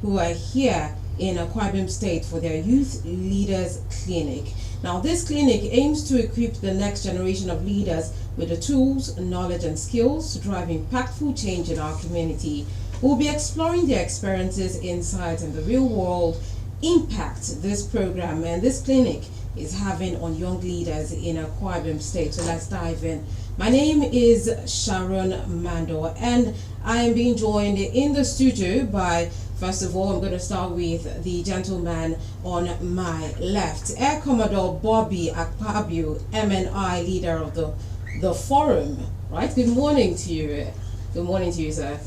who are here in Akwa Ibom State for their Youth Leaders Clinic. Now, this clinic aims to equip the next generation of leaders with the tools, knowledge, and skills to drive impactful change in our community. We'll be exploring their experiences, insights, and the real-world impact this program and this clinic is having on young leaders in Akwa Ibom State. So let's dive in. My name is SHARON MANDOR, and I am being joined in the studio by, first of all, I'm going to start with the gentleman on my left, Air Commodore Bobby Akpabio, MNI, leader of the forum. Right? Good morning to you. Good morning to you, sir.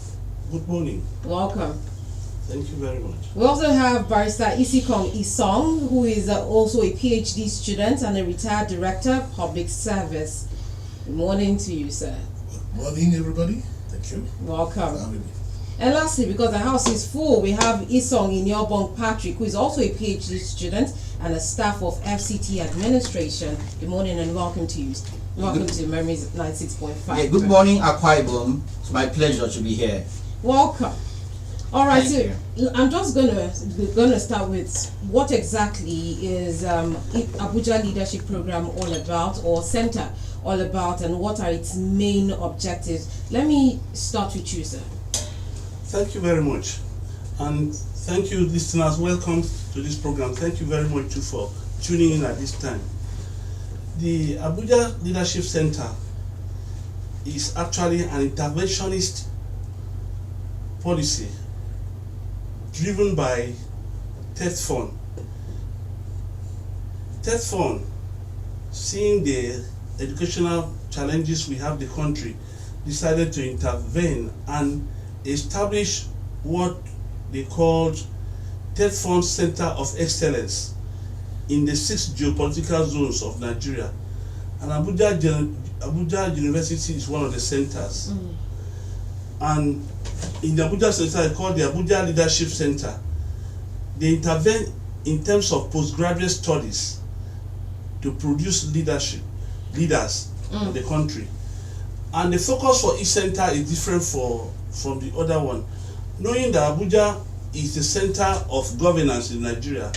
Good morning. Welcome. Thank you very much. We also have Barrister Isikong Isong, who is also a PhD student and a retired director of public service. Good morning to you, sir. Good morning, everybody. Thank you. Welcome. For having me. And lastly, because the house is full, we have Isong Inyobong Patrick, who is also a PhD student and a staff of FCT administration. Good morning and welcome to you. Welcome to Memories 96.5. Yeah, good morning, Akwa Ibom. It's my pleasure to be here. Welcome. All right, Thank so I'm just gonna start with what exactly is Abuja Leadership Program all about, or Center all about, and what are its main objectives? Let me start with you, sir. Thank you very much. And thank you, listeners. Welcome to this program. Thank you very much too for tuning in at this time. The Abuja Leadership Center is actually an interventionist policy driven by TETFON. TETFON, seeing the educational challenges we have in the country, decided to intervene and establish what they called TETFON Center of Excellence in the 6 geopolitical zones of Nigeria. And Abuja University is one of the centers. And in the Abuja Center, it's called the Abuja Leadership Center. They intervene in terms of postgraduate studies to produce leaders in the country. And the focus for each center is different from the other one. Knowing that Abuja is the center of governance in Nigeria,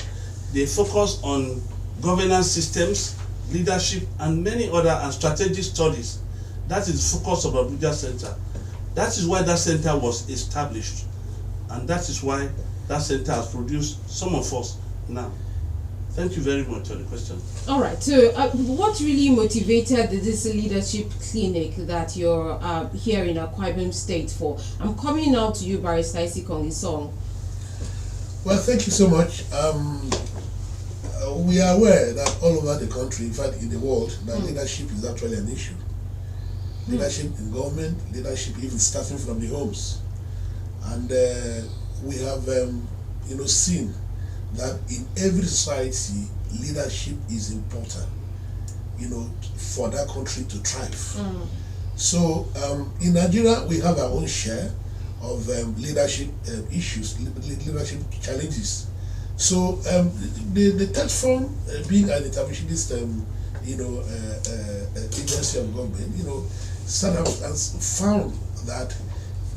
they focus on governance systems, leadership, and many other and strategic studies. That is the focus of Abuja Center. That is why that center was established, and that is why that center has produced some of us now. Thank you very much for the question. All right. So, what really motivated this leadership clinic that you're here in Akwa Ibom State for? I'm coming now to you, Barrister Isikong Isong. Well, thank you so much. We are aware that all over the country, in fact in the world, that leadership is actually an issue. Leadership in government, leadership even starting from the homes. And we have seen that in every society, leadership is important, for that country to thrive. So in Nigeria, we have our own share of leadership issues, leadership challenges. So the TETFON, being an interventionist, agency of government, sort of has found that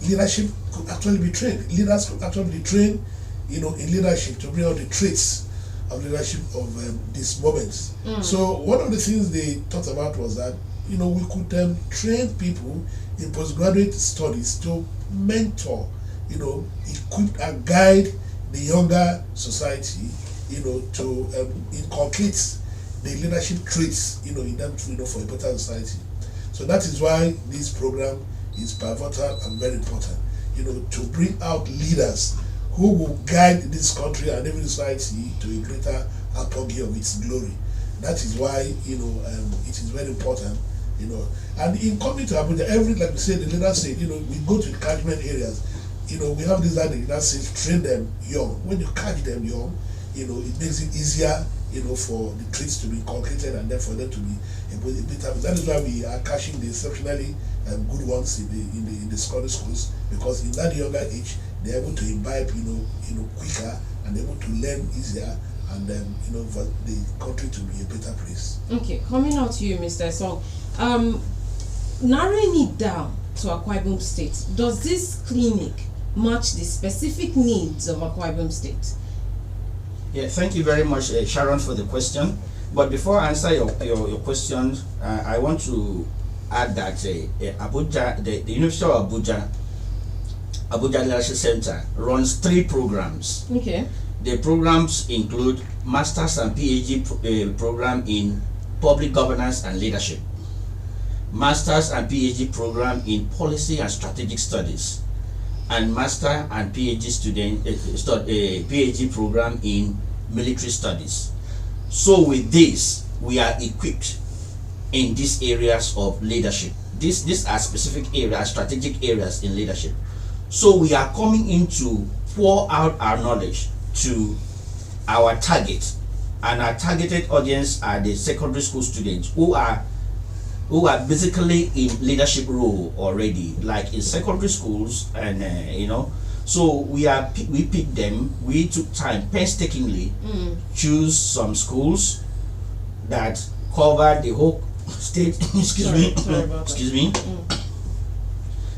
leadership could actually be trained. Leaders could actually be trained, in leadership to bring out the traits of leadership of these moments. So one of the things they talked about was that, we could train people in postgraduate studies to mentor, equip and guide the younger society, to inculcate the leadership traits, in them, for a better society. So that is why this program is pivotal and very important, to bring out leaders who will guide this country and every society to a greater apogee of its glory. That is why, it is very important, And in coming to Abuja, like we said, the leader said, we go to the catchment areas. We have this idea that says train them young. When you catch them young, it makes it easier, for the traits to be inculcated and then for them to be better. That is why we are catching the exceptionally good ones in the secondary schools, because in that younger age they're able to imbibe, quicker and able to learn easier, and for the country to be a better place. Okay, coming out to you, Mr. Song. Narrowing it down to Akwa Ibom State, does this clinic match the specific needs of Akwa Ibom State? Yeah, thank you very much, Sharon, for the question. But before I answer your question, I want to add that Abuja, the University of Abuja Leadership Center runs 3 programs. Okay. The programs include Masters and PhD program in Public Governance and Leadership, Masters and PhD program in Policy and Strategic Studies, and Master and PhD PhD program in Military Studies. So with this, we are equipped in these areas of leadership. These are specific areas, strategic areas in leadership. So we are coming in to pour out our knowledge to our target, and our targeted audience are the secondary school students who are basically in leadership role already, like in secondary schools, and so we picked them. We took time painstakingly choose some schools that cover the whole state.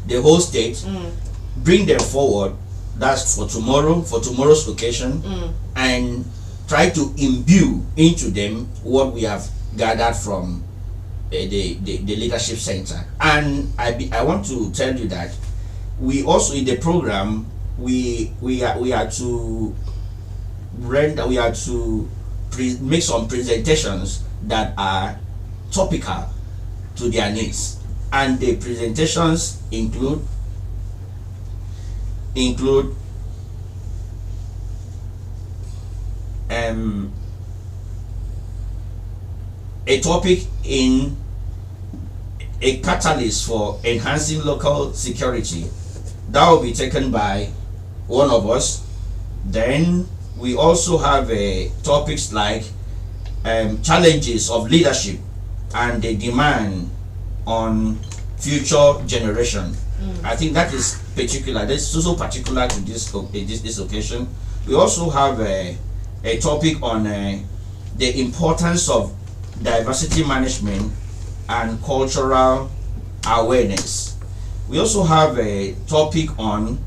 The whole state. Bring them forward. That's for tomorrow's occasion, and try to imbue into them what we have gathered from the leadership center. And I want to tell you that we also, in the program, we are to make some presentations that are topical to their needs, and the presentations include a topic in a catalyst for enhancing local security. That will be taken by one of us. Then we also have topics like challenges of leadership and the demand on future generation. I think that is particular. That's also particular to this occasion. We also have a topic on the importance of diversity management and cultural awareness. We also have a topic on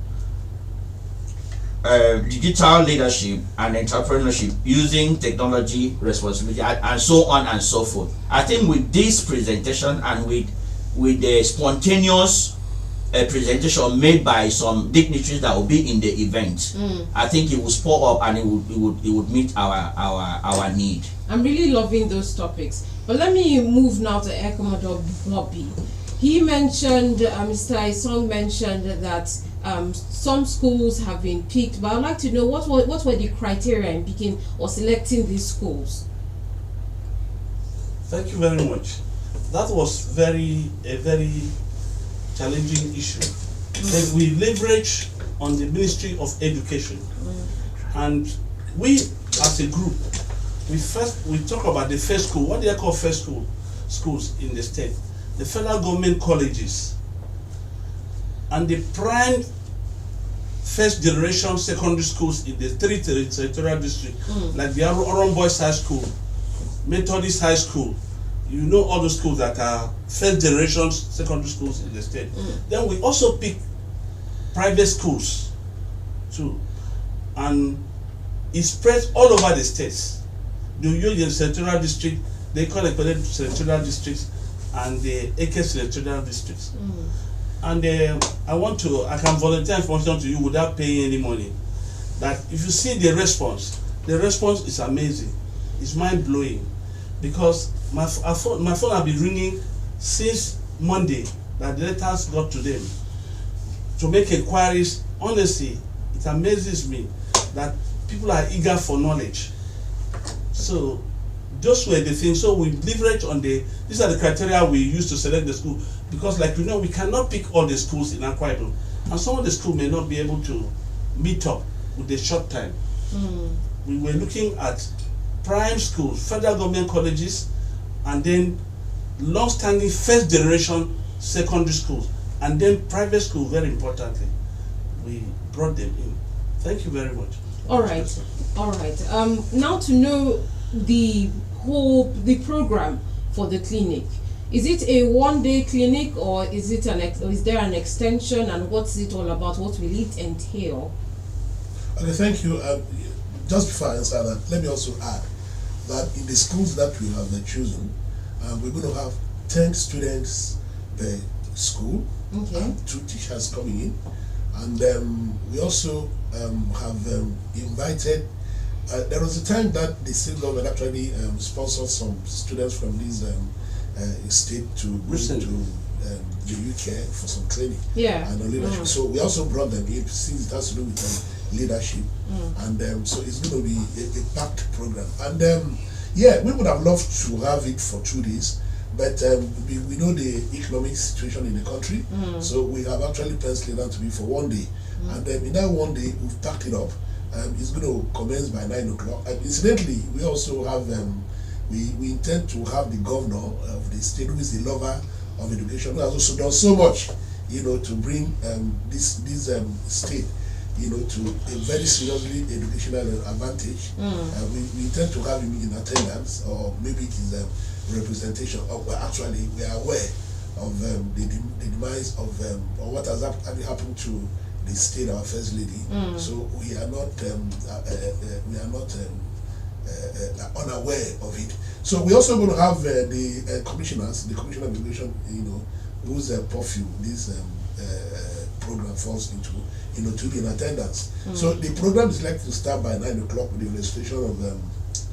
digital leadership and entrepreneurship using technology responsibility, and so on and so forth. I think with this presentation and with the spontaneous presentation made by some dignitaries that will be in the event, I think it will spur up and it would meet our need. I'm really loving those topics. But let me move now to Air Commodore Bobby. He mentioned, Mr. Isong mentioned that some schools have been picked, but I'd like to know what were the criteria in picking or selecting these schools? Thank you very much. That was a very challenging issue. Then we leverage on the Ministry of Education, and we as a group, we talk about the first school, what they call first schools in the state, the federal government colleges, and the prime first generation secondary schools in the 3 territorial districts, like the Oron Boys High School, Methodist High School. You know all the schools that are first generation secondary schools in the state. Then we also pick private schools too, and it spreads all over the states. The Union Senatorial District, they call it Senatorial Districts, and the AK Senatorial Districts. And I can volunteer information to you without paying any money. That if you see the response is amazing. It's mind blowing, because my phone has been ringing since Monday that the letters got to them to make inquiries. Honestly, it amazes me that people are eager for knowledge. So those were the things. So we leverage on these are the criteria we use to select the school, because like you know, we cannot pick all the schools in Akwa Ibom, and some of the schools may not be able to meet up with the short time. We were looking at prime schools, federal government colleges, and then long-standing first generation secondary schools, and then private schools. Very importantly, we brought them in. Thank you very much. All right. Now to know the program for the clinic. Is it a one-day clinic, or is it is there an extension, and what's it all about? What will it entail? Okay, thank you. Just before I answer that, let me also add that in the schools that we have chosen, we're going to have 10 students per school, Okay. and 2 teachers coming in, and we also have invited. There was a time that the state government actually sponsored some students from this state to go to the UK for some training, Yeah. and leadership. So we also brought them in, since it has to do with leadership, and so it's going to be a packed program. And yeah, we would have loved to have it for 2 days, but we know the economic situation in the country, so we have actually penciled it out to be for 1 day, and in that 1 day we've packed it up. It's going to commence by 9 o'clock. Incidentally, we also have we intend to have the governor of the state, who is the lover of education, who has also done so much, to bring this state, to a very seriously educational advantage. We intend to have him in attendance, or maybe it is representation of. Well, actually, we are aware of the demise of or what has actually happened to the state, our first lady. So we are not unaware of it. So we're also going to have the commissioners, the commissioner of immigration, whose purview this program falls into, to be in attendance. So the program is likely to start by 9 o'clock with the registration of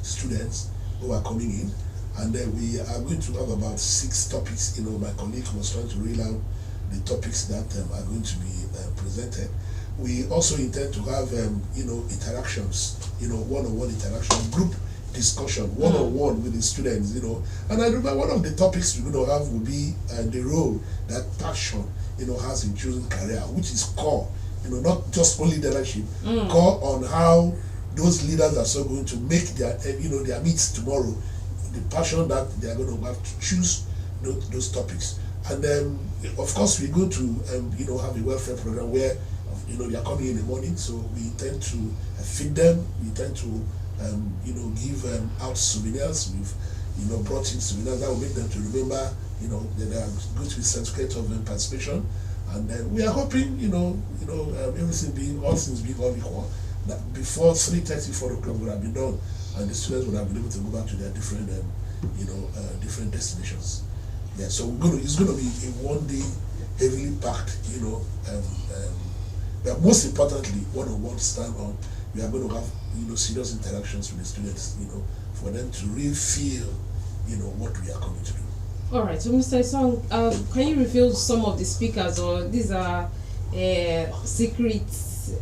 students who are coming in, and then we are going to have about 6 topics. My colleague was trying to reel out the topics that are going to be presented. We also intend to have interactions, one-on-one interaction, group discussion, one-on-one with the students, And I remember one of the topics we're going to have will be the role that passion, has in choosing career, which is core, not just only leadership, core on how those leaders are so going to make their, their meets tomorrow, the passion that they are going to have to choose those topics. And then, of course, we're going to, have a welfare program where, they are coming in the morning, so we intend to feed them. We intend to, give out souvenirs. We've, brought in souvenirs that will make them to remember, that they are going to be certificate of participation. And then we are hoping, everything being, all things being all equal, that before 3:30, 4 o'clock would have been done, and the students would have been able to go back to their different, different destinations. Yeah, so it's going to be a 1 day, heavily packed, but most importantly, one-on-one stand on. We are going to have, serious interactions with the students, for them to really feel, what we are coming to do. All right, so Mr. Isong, can you reveal some of the speakers, or these are secrets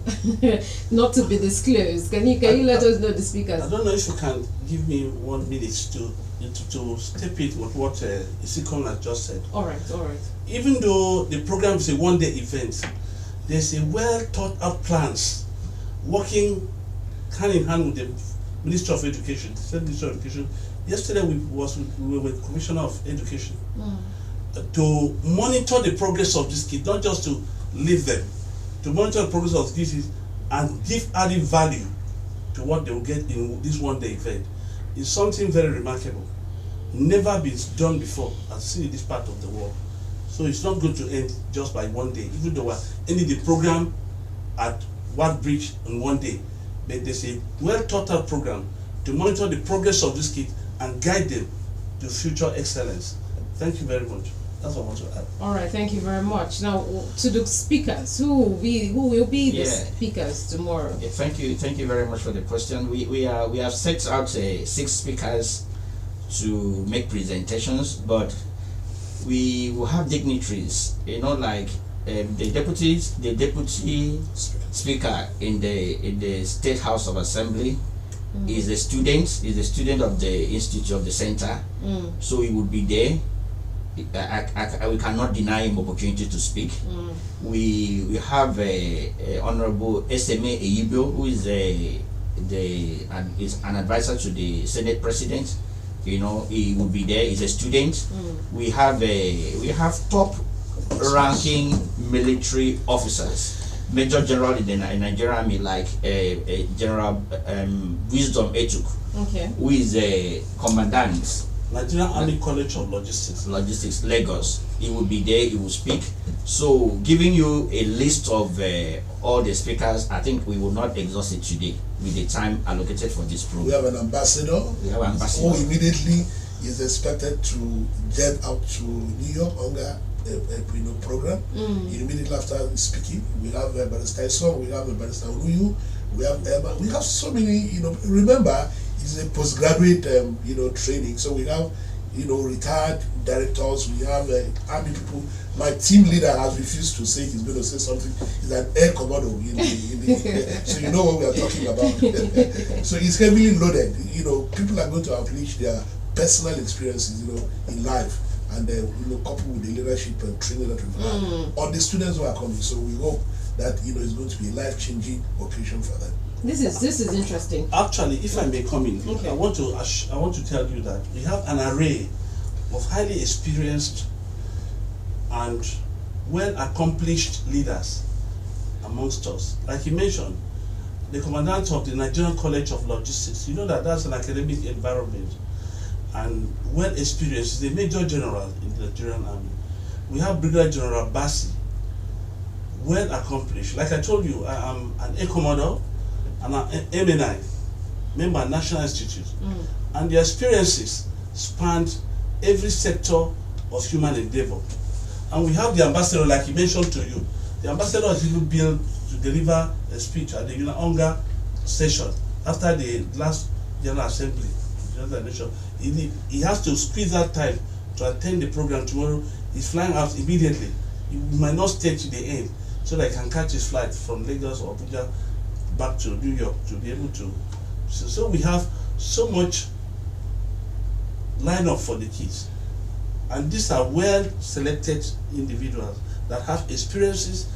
not to be disclosed? Can you let us know the speakers? I don't know if you can give me 1 minute to step it with what Isikon has just said. All right. Even though the program is a 1-day event, there's a well thought out plans working hand in hand with the Ministry of Education, the State Ministry of Education. Yesterday we were with Commissioner of Education to monitor the progress of these kids, not just to leave them, to monitor the progress of these kids and give added value to what they will get in this 1-day event. It's something very remarkable. Never been done before, I've seen in this part of the world. So it's not going to end just by 1 day, even though we're ending the program at Wat Bridge in 1 day. But there's a well thought out program to monitor the progress of these kids and guide them to future excellence. Thank you very much. That's what I want to add. All right, thank you very much. Now, to the speakers, who will be the speakers tomorrow? Yeah, thank you very much for the question. We have set out 6 speakers to make presentations, but we will have dignitaries, like the deputy speaker in the State House of Assembly is a student of the Institute of the Center, so he would be there. We cannot deny him opportunity to speak. We have Honorable SMA Eyibio, who is an advisor to the Senate President. He will be there. He's a student. We have top ranking military officers, Major General in the Nigerian Army, like General Wisdom Etuk, who is a commandant Nigerian Army College of Logistics. Logistics, Lagos. He will be there, he will speak. So, giving you a list of all the speakers, I think we will not exhaust it today with the time allocated for this program. We have an ambassador. Who immediately is expected to jet out to New York on a program. Immediately after speaking, we have Barrister Song, we have Barrister Oluyu, we have so many. Remember, it's a postgraduate training, so we have retired directors, we have army people. My team leader has refused to say he's going to say something. He's an air commodore so you know what we are talking about. So it's heavily loaded. People are going to unleash their personal experiences in life, and coupled with the leadership and training that we've had on the students who are coming. So we hope that it's going to be a life-changing occasion for them. This is interesting. Actually, if I may come in, okay. I want to tell you that we have an array of highly experienced and well-accomplished leaders amongst us. Like you mentioned, the commandant of the Nigerian College of Logistics, that's an academic environment, and well-experienced. He's a major general in the Nigerian Army. We have Brigadier General Bassi, well-accomplished. Like I told you, I am an Air Commodore and an MNI, member of National Institute, and the experiences spanned every sector of human endeavor. And we have the ambassador, like he mentioned to you. The ambassador is even built to deliver a speech at the UNGA session after the last General Assembly. He has to squeeze that time to attend the program tomorrow. He's flying out immediately. He might not stay to the end so that he can catch his flight from Lagos or Abuja back to New York to be able to. So we have so much lineup for the kids. And these are well-selected individuals that have experiences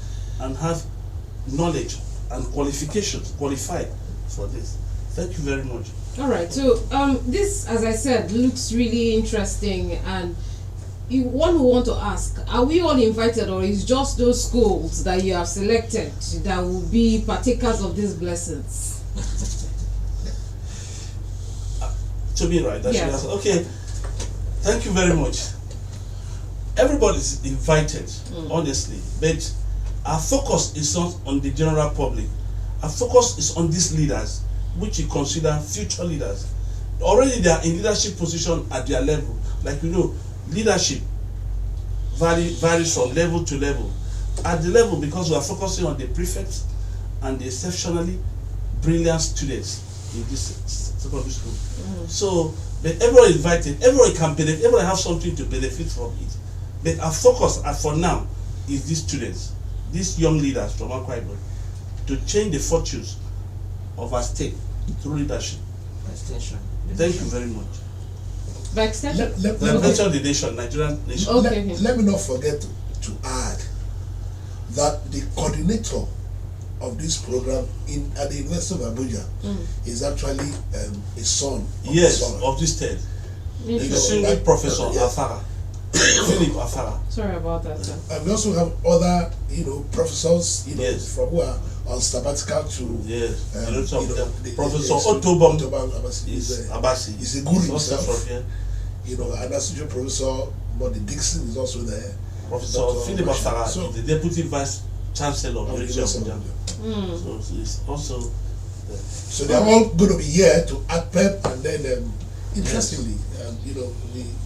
and have knowledge and qualified for this. Thank you very much. All right. So this, as I said, looks really interesting, and one who want to ask: are we all invited, or is just those schools that you have selected that will be partakers of these blessings? To me, right? Yes. Okay. Thank you very much. Everybody's invited, honestly, but our focus is not on the general public. Our focus is on these leaders, which we consider future leaders. Already they are in leadership position at their level. Like leadership varies from level to level. At the level, because we are focusing on the prefects and the exceptionally brilliant students in this secondary school. So, but everyone is invited, everyone can benefit, everyone has something to benefit from it. But our focus for now is these students, these young leaders from Enquiry, to change the fortunes of our state through leadership. By extension. Thank you very much. By extension? The nation, Nigerian nation. Okay. Let me not forget to add that the coordinator of this program at the University of Abuja is actually a son of this state. Distinguished Professor Afara. Philip Afara. Sorry about that, sir. And we also have other, professors, from who are on sabbatical to Professor Otobom Abasi is a guru himself. And associate professor Body Dixon is also there. Professor Philip Afara is the deputy vice chancellor of the University of Abuja. So it's also so they are all going to be here to add prep, and then interestingly,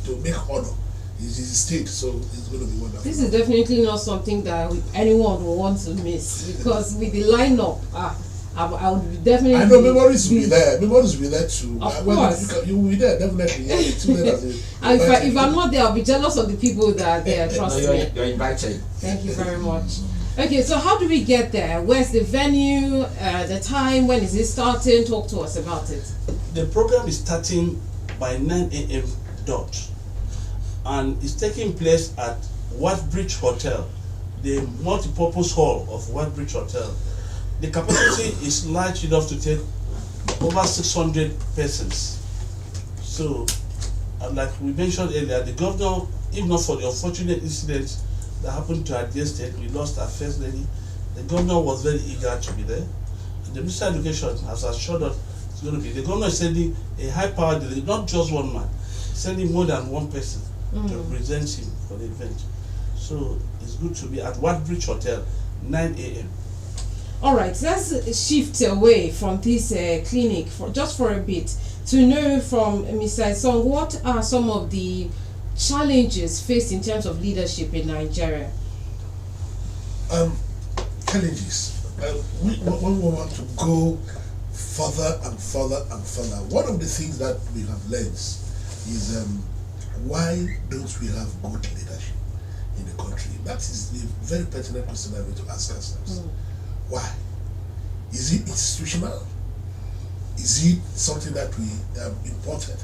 to make honor. It's his state, so it's going to be wonderful. This is definitely not something that anyone will want to miss, because with the lineup, I would definitely. I know memories will be there. Memories will be there too. Of course, you will be there definitely. If I'm not there, I'll be jealous of the people that are there. Trust me. You're invited. Thank you very much. Okay, so how do we get there? Where's the venue? The time? When is it starting? Talk to us about it. The program is starting by 9 a.m. dot. And it's taking place at Whitebridge Hotel, the multi-purpose hall of Whitebridge Hotel. The capacity is large enough to take over 600 persons. So, like we mentioned earlier, the governor, if not for the unfortunate incident that happened to our dear state, we lost our first lady, the governor was very eager to be there. And the Minister of Education has assured us it's going to be. The governor is sending a high-powered delegation, not just one man, sending more than one person to represent him for the event. So it's good to be at Watbridge Hotel, 9 a.m. All right, let's shift away from this clinic just for a bit to know from Mr. Song, what are some of the challenges faced in terms of leadership in Nigeria? Challenges. We want to go further and further and further. One of the things that we have learned is why don't we have good leadership in the country? That is the very pertinent question that we have to ask ourselves. Why? Is it institutional? Is it something that we imported?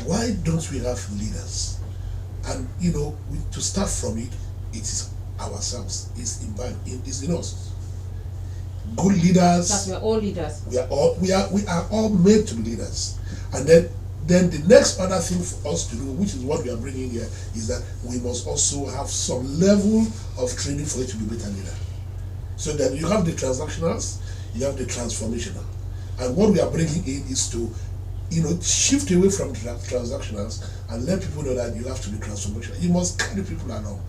Why don't we have leaders? And to start from it, it is ourselves. It's in us. Good leaders. That we're all leaders. We are all made to be leaders. And then the next other thing for us to do, which is what we are bringing here, is that we must also have some level of training for you to be better leader. So that you have the transactionals, you have the transformational. And what we are bringing in is to, shift away from transactionals and let people know that you have to be transformational. You must carry people along.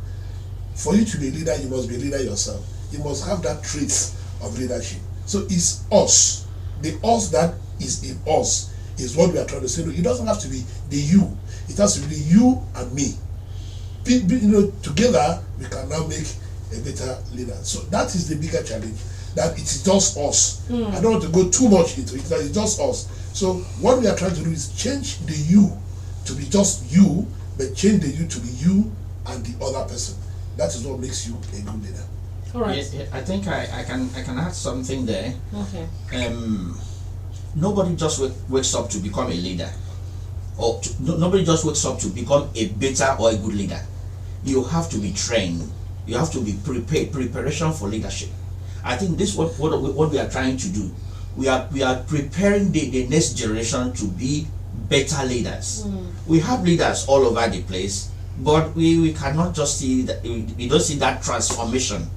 For you to be a leader, you must be a leader yourself. You must have that traits of leadership. So it's us. The us that is in us is what we are trying to say. No, it doesn't have to be the you. It has to be the you and me. Together we can now make a better leader. So that is the bigger challenge. That it is just us. I don't want to go too much into it. That it's just us. So what we are trying to do is change the you to be just you, but change the you to be you and the other person. That is what makes you a good leader. All right. Yeah, I think I can add something there. Okay. Nobody just wakes up to become a leader, or nobody just wakes up to become a better or a good leader. You have to be trained. You have to be prepared. Preparation for leadership. I think this is what we are trying to do. We are preparing the next generation to be better leaders. We have leaders all over the place, but we cannot just see that. We don't see that transformation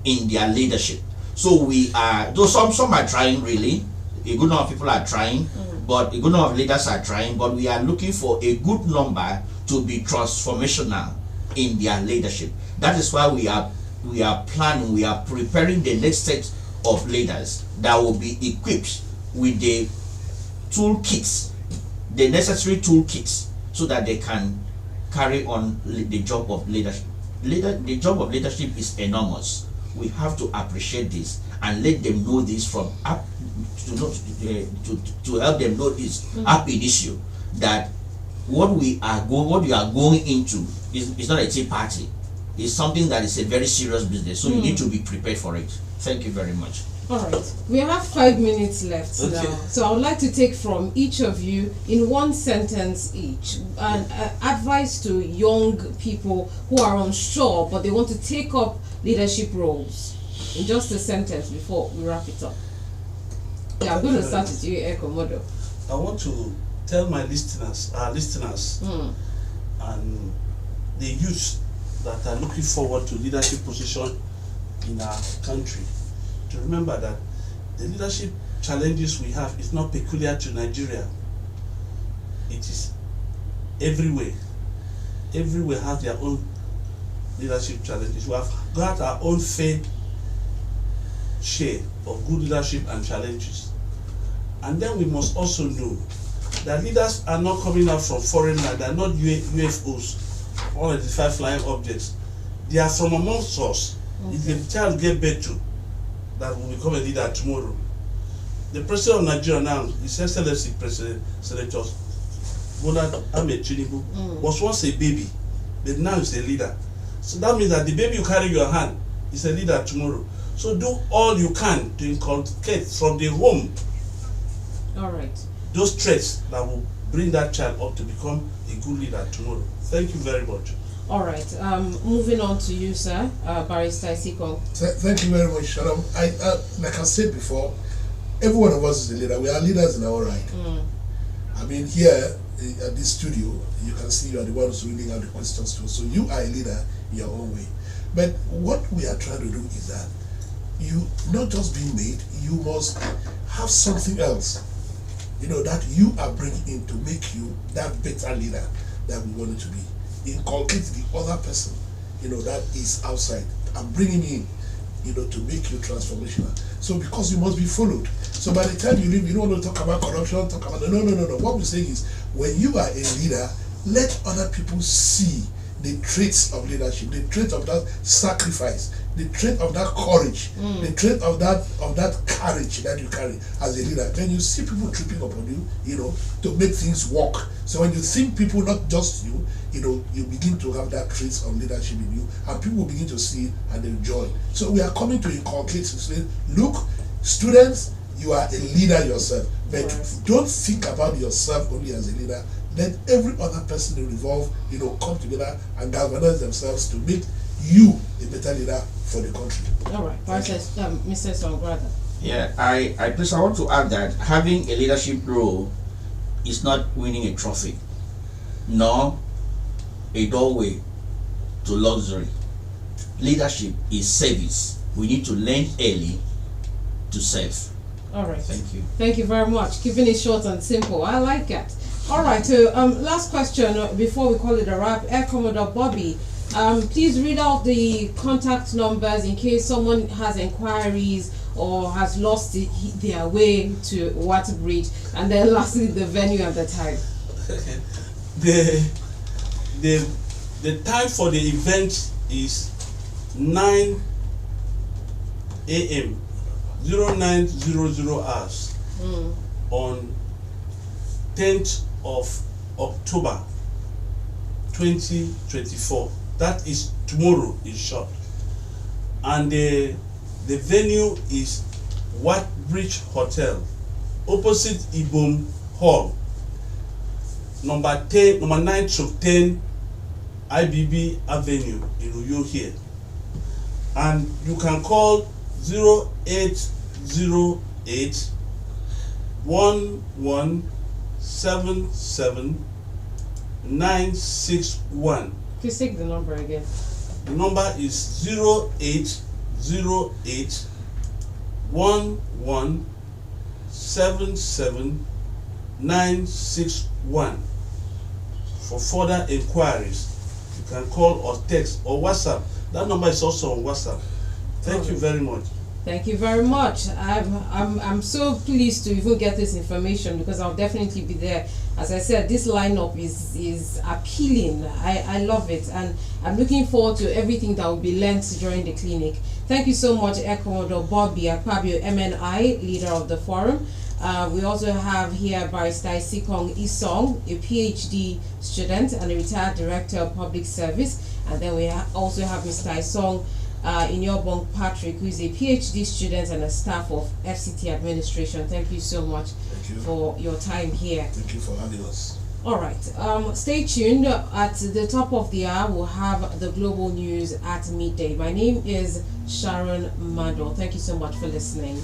in their leadership. So we are, though some are trying really. A good number of people are trying, but a good number of leaders are trying. But we are looking for a good number to be transformational in their leadership. That is why we are planning, we are preparing the next set of leaders that will be equipped with the toolkits, the necessary toolkits, so that they can carry on the job of leadership. The job of leadership is enormous. We have to appreciate this and let them know this from up to help them know this up initio, that what you are going into is not a tea party. It's something that is a very serious business. So you need to be prepared for it. Thank you very much. All right, we have 5 minutes left now. So I would like to take from each of you in one sentence each an advice to young people who are unsure but they want to take up leadership roles. In just a sentence before we wrap it up. Yeah, I'm going to start with you, Komodo. I want to tell my listeners, and the youth that are looking forward to leadership position in our country, to remember that the leadership challenges we have is not peculiar to Nigeria. It is everywhere. Everywhere has their own leadership challenges. We have got our own fair share of good leadership and challenges. And then we must also know that leaders are not coming out from foreign land. They are not UFOs, unidentified flying objects. They are from amongst us. If the child get birth to, that will become a leader tomorrow. The president of Nigeria now, His Excellency President Senator Bola Ahmed Tinubu, was once a baby, but now he's a leader. So that means that the baby you carry in your hand is a leader tomorrow. So do all you can to inculcate from the home those traits that will bring that child up to become a good leader tomorrow. Thank you very much. All right, moving on to you, sir, Barrister Isiko. Thank you very much, Sharon. Like I said before, every one of us is a leader. We are leaders in our right. I mean, here at this studio, you can see you are the ones reading out the questions too. So you are a leader in your own way. But what we are trying to do is that you not just being made, you must have something else that you are bringing in to make you that better leader that we want you to be. Inculcate the other person, that is outside, and bring him in, to make you transformational. So because you must be followed. So by the time you leave, you don't want to talk about corruption, talk about no. What we're saying is, when you are a leader, let other people see the traits of leadership, the trait of that sacrifice, the trait of that courage, the trait of that courage that you carry as a leader. Then you see people tripping upon you, to make things work. So when you think people, not just you, you begin to have that traits of leadership in you, and people will begin to see and enjoy. So we are coming to inculcate to say, look, students, you are a leader yourself, but don't think about yourself only as a leader. Let every other person involved, come together and galvanize themselves to make you a better leader for the country. All right, Mr. Songrada. Yeah, I want to add that having a leadership role is not winning a trophy, nor a doorway to luxury. Leadership is service. We need to learn early to serve. All right. Thank you. Thank you very much. Keeping it short and simple. I like that. All right. So, last question before we call it a wrap. Air Commodore Bobby, please read out the contact numbers in case someone has inquiries or has lost their way to Water Bridge, and then lastly the venue and the time. The time for the event is 9 a.m. 0900 hours on 10th of October 2024. That is tomorrow, in short. And the venue is Wat Bridge Hotel, opposite Ibom Hall, number 9/10 IBB Avenue in Uyo here. And you can call 0808 1177 961. Please take the number again. The number is 0808 1177 961. For further inquiries, you can call or text or WhatsApp. That number is also on WhatsApp. Thank you very much. Thank you very much. I'm so pleased to even get this information, because I'll definitely be there. As I said, this lineup is appealing. I love it, and I'm looking forward to everything that will be learned during the clinic. Thank you so much, Air Commodore Bobby Akpabio, MNI, leader of the forum. We also have here Barrister Isikong Isong, a PhD student and a retired director of public service. And then we also have Mr. Isong Inyobong Patrick, who is a PhD student and a staff of FCT administration. Thank you so much for your time here. Thank you for having us. All right. Stay tuned. At the top of the hour, we'll have the global news at midday. My name is Sharon MANDOR. Thank you so much for listening.